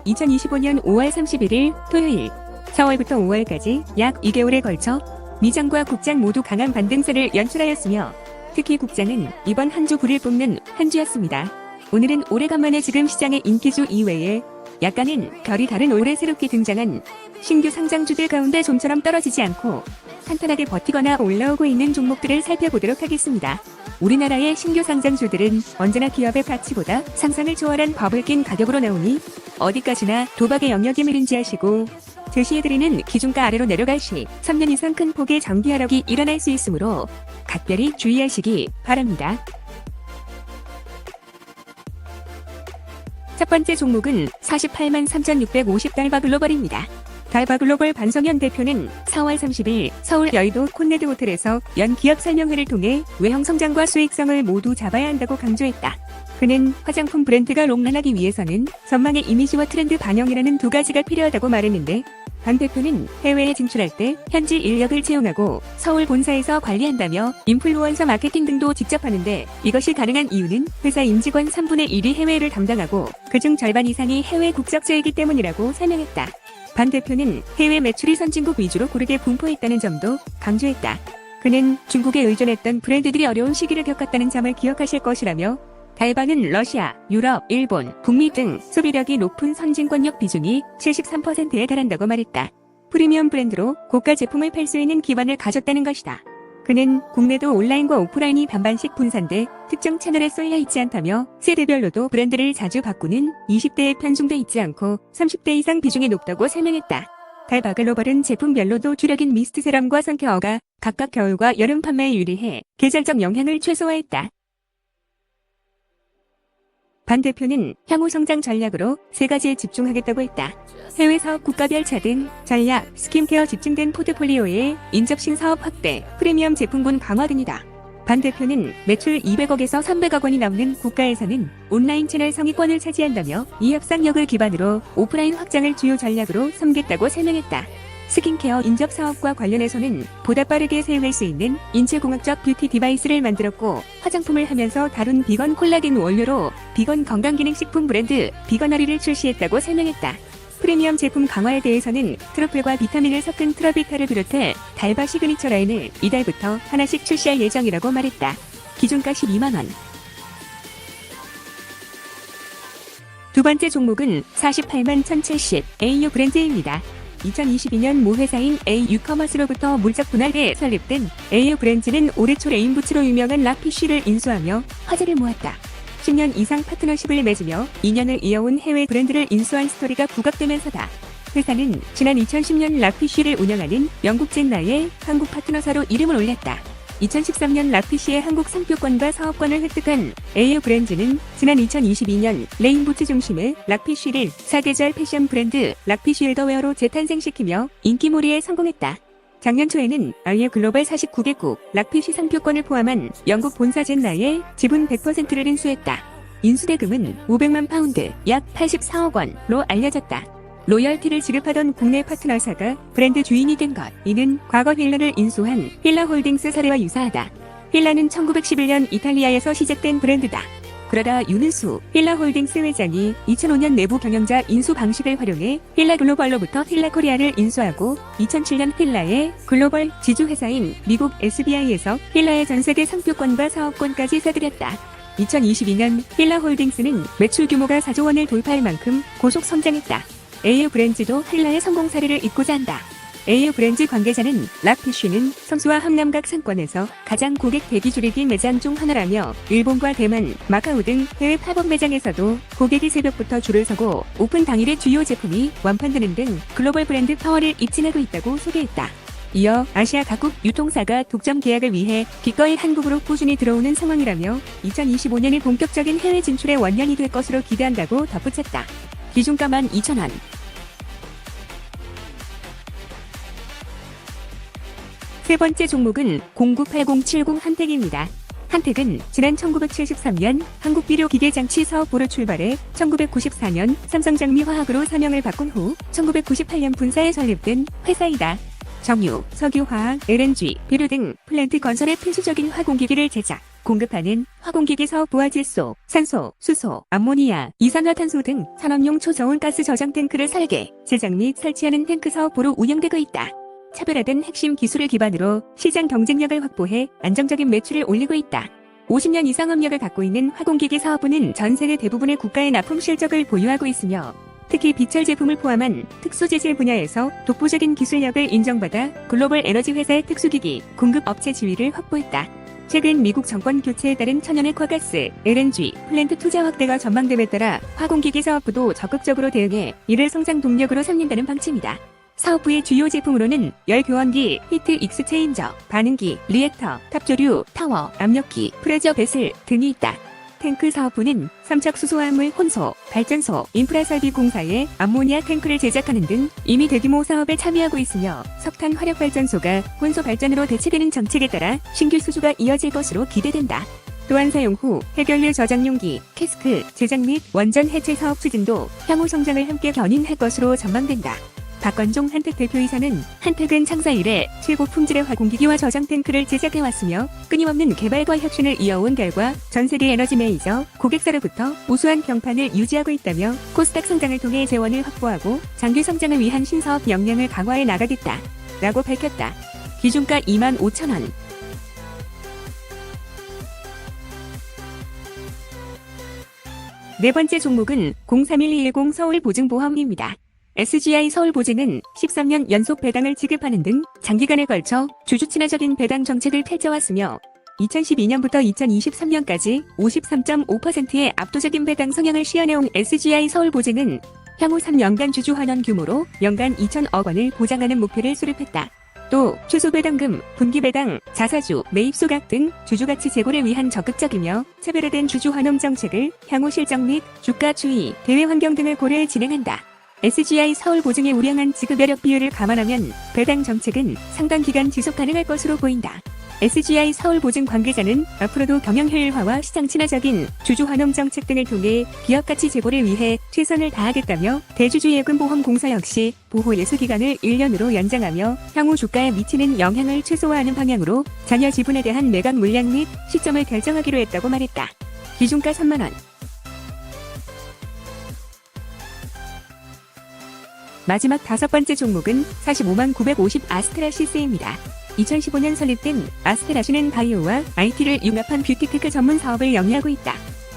(2025년 5월 31일) 토요일 4월부터 5월까지 약 2개월에 걸쳐 미장과 국장 모두 강한 반등세를 연출하였으며 특히 국장은 이번 한 주 불을 뿜는 한 주였습니다. 오늘은 오래간만에 지금 시장의 인기주 이외에 약간은 결이 다른 올해 새롭게 등장한 신규 상장주들 가운데 좀처럼 떨어지지 않고 탄탄하게 버티거나 올라오고 있는 종목들을 살펴보도록 하겠습니다. 우리나라의 신규 상장주들은 언제나 기업의 가치보다 상상을 초월한 법을 낀 가격으로 나오니 어디까지나 도박의 영역임을 인지하시고 제시해드리는 기준가 아래로 내려갈 시 3년 이상 큰 폭의 장기 하락이 일어날 수 있으므로 각별히 주의하시기 바랍니다. 첫 번째 종목은 48만 3,650 달바글로벌입니다. 달바글로벌 반성현 대표는 4월 30일 서울 여의도 콘네드 호텔에서 연 기업 설명회를 통해 외형 성장과 수익성을 모두 잡아야 한다고 강조했다. 그는 화장품 브랜드가 롱런하기 위해서는 전망의 이미지와 트렌드 반영이라는 두 가지가 필요하다고 말했는데 반 대표는 해외에 진출할 때 현지 인력을 채용하고 서울 본사에서 관리한다며 인플루언서 마케팅 등도 직접 하는데 이것이 가능한 이유는 회사 임직원 3분의 1이 해외를 담당하고 그중 절반 이상이 해외 국적자이기 때문이라고 설명했다. 반 대표는 해외 매출이 선진국 위주로 고르게 분포했다는 점도 강조했다. 그는 중국에 의존했던 브랜드들이 어려운 시기를 겪었다는 점을 기억하실 것이라며 달바는 러시아, 유럽, 일본, 북미 등 소비력이 높은 선진권역 비중이 73%에 달한다고 말했다. 프리미엄 브랜드로 고가 제품을 팔 수 있는 기반을 가졌다는 것이다. 그는 국내도 온라인과 오프라인이 반반씩 분산돼 특정 채널에 쏠려 있지 않다며 세대별로도 브랜드를 자주 바꾸는 20대에 편중돼 있지 않고 30대 이상 비중이 높다고 설명했다. 달바글로벌은 제품별로도 주력인 미스트 세럼과 선케어가 각각 겨울과 여름 판매에 유리해 계절적 영향을 최소화했다. 반 대표는 향후 성장 전략으로 세 가지에 집중하겠다고 했다. 해외 사업 국가별 차등, 전략, 스킨케어 집중된 포트폴리오의 인접신 사업 확대, 프리미엄 제품군 강화 등이다. 반 대표는 매출 200억에서 300억 원이 넘는 국가에서는 온라인 채널 상위권을 차지한다며 이 협상력을 기반으로 오프라인 확장을 주요 전략으로 삼겠다고 설명했다. 스킨케어 인접 사업과 관련해서는 보다 빠르게 사용할 수 있는 인체공학적 뷰티 디바이스를 만들었고 화장품을 하면서 다룬 비건 콜라겐 원료로 비건 건강기능식품 브랜드 비건어리를 출시했다고 설명했다. 프리미엄 제품 강화에 대해서는 트러플과 비타민을 섞은 트러비타를 비롯해 달바 시그니처 라인을 이달부터 하나씩 출시할 예정이라고 말했다. 기준가 12만원. 두 번째 종목은 48만 1070 AU 브랜드입니다. 2022년 모 회사인 AU커머스로부터 물적 분할돼 설립된 AU 브랜드는 올해 초 레인부츠로 유명한 락피쉬를 인수하며 화제를 모았다. 10년 이상 파트너십을 맺으며 2년을 이어온 해외 브랜드를 인수한 스토리가 부각되면서다. 회사는 지난 2010년 락피쉬를 운영하는 영국 젠나의 한국 파트너사로 이름을 올렸다. 2013년 락피쉬의 한국 상표권과 사업권을 획득한 AU 브랜드는 지난 2022년 레인부츠 중심의 락피쉬를 4계절 패션 브랜드 락피쉬 일더웨어로 재탄생시키며 인기몰이에 성공했다. 작년 초에는 AU 글로벌 49개국 락피쉬 상표권을 포함한 영국 본사 젠나의 지분 100%를 인수했다. 인수대금은 500만 파운드, 약 84억 원로 알려졌다. 로열티를 지급하던 국내 파트너사가 브랜드 주인이 된 것. 이는 과거 휠라를 인수한 휠라홀딩스 사례와 유사하다. 휠라는 1911년 이탈리아에서 시작된 브랜드다. 그러다 윤은수 휠라홀딩스 회장이 2005년 내부 경영자 인수 방식을 활용해 휠라 글로벌로부터 휠라 코리아를 인수하고 2007년 휠라의 글로벌 지주회사인 미국 SBI에서 휠라의 전세계 상표권과 사업권까지 사들였다. 2022년 휠라홀딩스는 매출 규모가 4조 원을 돌파할 만큼 고속 성장했다. AU 브랜드도 휠라의 성공 사례를 잇고자 한다. AU 브랜드 관계자는 락피쉬는 성수와 함남각 상권에서 가장 고객 대기 줄이 긴 매장 중 하나라며 일본과 대만, 마카오 등 해외 팝업 매장에서도 고객이 새벽부터 줄을 서고 오픈 당일의 주요 제품이 완판되는 등 글로벌 브랜드 파워를 입증하고 있다고 소개했다. 이어 아시아 각국 유통사가 독점 계약을 위해 기꺼이 한국으로 꾸준히 들어오는 상황이라며 2025년이 본격적인 해외 진출의 원년이 될 것으로 기대한다고 덧붙였다. 기준가 12,000원. 세 번째 종목은 098070 한택입니다. 한택은 지난 1973년 한국비료기계장치사업부로 출발해 1994년 삼성장미화학으로 사명을 바꾼 후 1998년 분사에 설립된 회사이다. 정유, 석유화학, LNG, 비료 등 플랜트 건설에 필수적인 화공기기를 제작, 공급하는 화공기계 사업부와 질소, 산소, 수소, 암모니아, 이산화탄소 등 산업용 초저온 가스 저장 탱크를 설계, 제작 및 설치하는 탱크 사업부로 운영되고 있다. 차별화된 핵심 기술을 기반으로 시장 경쟁력을 확보해 안정적인 매출을 올리고 있다. 50년 이상 업력을 갖고 있는 화공기계 사업부는 전 세계 대부분의 국가의 납품 실적을 보유하고 있으며 특히 비철 제품을 포함한 특수재질 분야에서 독보적인 기술력을 인정받아 글로벌 에너지 회사의 특수기기 공급 업체 지위를 확보했다. 최근 미국 정권 교체에 따른 천연핵화가스, LNG, 플랜트 투자 확대가 전망됨에 따라 화공기계 사업부도 적극적으로 대응해 이를 성장 동력으로 삼는다는 방침이다. 사업부의 주요 제품으로는 열교환기, 히트 익스체인저, 반응기, 리액터, 탑조류, 타워, 압력기, 프레저 베슬 등이 있다. 탱크 사업부는 삼척 수소화물 혼소, 발전소, 인프라 설비 공사에 암모니아 탱크를 제작하는 등 이미 대규모 사업에 참여하고 있으며 석탄 화력 발전소가 혼소 발전으로 대체되는 정책에 따라 신규 수주가 이어질 것으로 기대된다. 또한 사용 후 해결류 저장용기, 캐스크, 제작 및 원전 해체 사업 추진도 향후 성장을 함께 견인할 것으로 전망된다. 박관종 한택 대표이사는 한택은 창사 이래 최고 품질의 화공기기와 저장 탱크를 제작해왔으며 끊임없는 개발과 혁신을 이어온 결과 전세계 에너지 메이저 고객사로부터 우수한 평판을 유지하고 있다며 코스닥 성장을 통해 재원을 확보하고 장기 성장을 위한 신사업 역량을 강화해 나가겠다 라고 밝혔다. 기준가 25,000원. 네 번째 종목은 03110 서울보증보험입니다. SGI 서울보증은 13년 연속 배당을 지급하는 등 장기간에 걸쳐 주주 친화적인 배당 정책을 펼쳐왔으며 2012년부터 2023년까지 53.5%의 압도적인 배당 성향을 시현해온 SGI 서울보증은 향후 3년간 주주 환원 규모로 연간 2천억 원을 보장하는 목표를 수립했다. 또 최소 배당금, 분기 배당, 자사주, 매입 소각 등 주주 가치 제고를 위한 적극적이며 차별화된 주주 환원 정책을 향후 실적 및 주가 추이, 대외 환경 등을 고려해 진행한다. SGI 서울보증의 우량한 지급 여력 비율을 감안하면 배당 정책은 상당 기간 지속 가능할 것으로 보인다. SGI 서울보증 관계자는 앞으로도 경영 효율화와 시장 친화적인 주주 환원 정책 등을 통해 기업 가치 제고를 위해 최선을 다하겠다며 대주주 예금보험공사 역시 보호 예수 기간을 1년으로 연장하며 향후 주가에 미치는 영향을 최소화하는 방향으로 자녀 지분에 대한 매각 물량 및 시점을 결정하기로 했다고 말했다. 기준가 3만 원. 마지막 다섯 번째 종목은 45만 950 아스테라시스입니다. 2015년 설립된 아스테라시는 바이오와 IT를 융합한 뷰티테크 전문 사업을 영위하고 있다.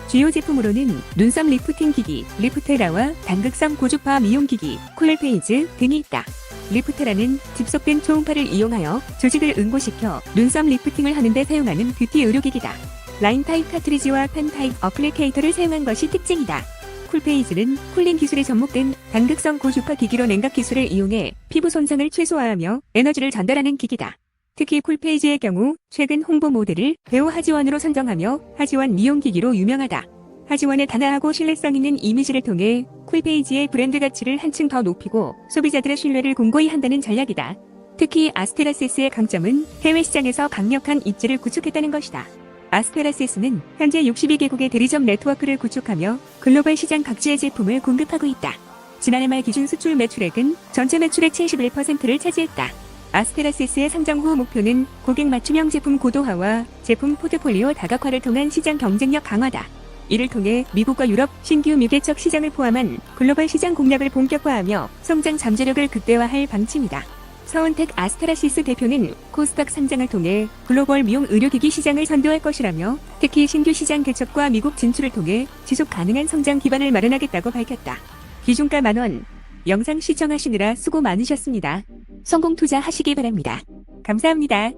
주요 제품으로는 눈썹 리프팅 기기, 리프테라와 단극성 고주파 미용기기, 쿨페이즈 등이 있다. 리프테라는 집속된 초음파를 이용하여 조직을 응고시켜 눈썹 리프팅을 하는 데 사용하는 뷰티 의료기기다. 라인 타입 카트리지와 펜 타입 어플리케이터를 사용한 것이 특징이다. 쿨페이즈는 쿨링 기술에 접목된 단극성 고주파 기기로 냉각 기술을 이용해 피부 손상을 최소화하며 에너지를 전달하는 기기다. 특히 쿨페이즈의 경우 최근 홍보 모델을 배우 하지원으로 선정하며 하지원 미용기기로 유명하다. 하지원의 단아하고 신뢰성 있는 이미지를 통해 쿨페이지의 브랜드 가치를 한층 더 높이고 소비자들의 신뢰를 공고히 한다는 전략이다. 특히 아스테라시스의 강점은 해외 시장에서 강력한 입지를 구축했다는 것이다. 아스테라시스는 현재 62개국의 대리점 네트워크를 구축하며 글로벌 시장 각지의 제품을 공급하고 있다. 지난해 말 기준 수출 매출액은 전체 매출의 71%를 차지했다. 아스테라시스의 상장 후 목표는 고객 맞춤형 제품 고도화와 제품 포트폴리오 다각화를 통한 시장 경쟁력 강화다. 이를 통해 미국과 유럽, 신규 미개척 시장을 포함한 글로벌 시장 공략을 본격화하며 성장 잠재력을 극대화할 방침이다. 서은택 아스테라시스 대표는 코스닥 상장을 통해 글로벌 미용 의료기기 시장을 선도할 것이라며 특히 신규 시장 개척과 미국 진출을 통해 지속 가능한 성장 기반을 마련하겠다고 밝혔다. 기준가 만원. 영상 시청하시느라 수고 많으셨습니다. 성공 투자하시기 바랍니다. 감사합니다.